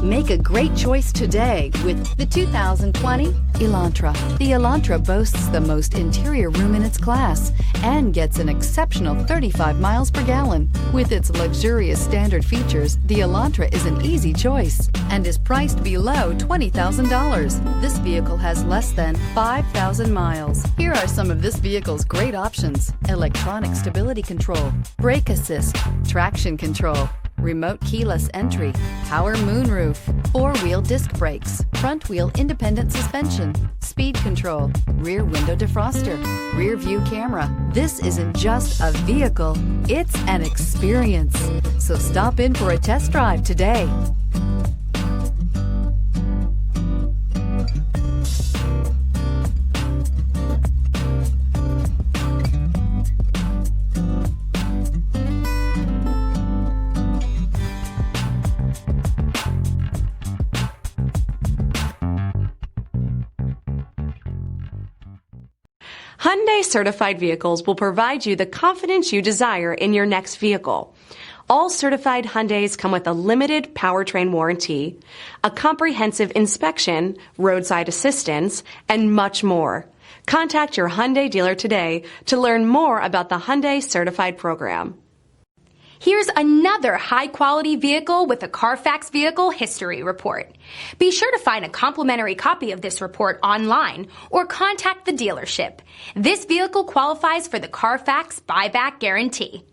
Make a great choice today with the 2020 Elantra. The Elantra boasts the most interior room in its class and gets an exceptional 35 miles per gallon. With its luxurious standard features, the Elantra is an easy choice and is priced below $20,000. This vehicle has less than 5,000 miles. Here are some of this vehicle's great options: electronic stability control, brake assist, traction control, remote keyless entry, power moonroof, four-wheel disc brakes, front-wheel independent suspension, speed control, rear window defroster, rear view camera. This isn't just a vehicle, it's an experience. So stop in for a test drive today. Hyundai certified vehicles will provide you the confidence you desire in your next vehicle. All certified Hyundais come with a limited powertrain warranty, a comprehensive inspection, roadside assistance, and much more. Contact your Hyundai dealer today to learn more about the Hyundai certified program. Here's another high-quality vehicle with a CARFAX Vehicle History Report. Be sure to find a complimentary copy of this report online or contact the dealership. This vehicle qualifies for the CARFAX Buyback Guarantee.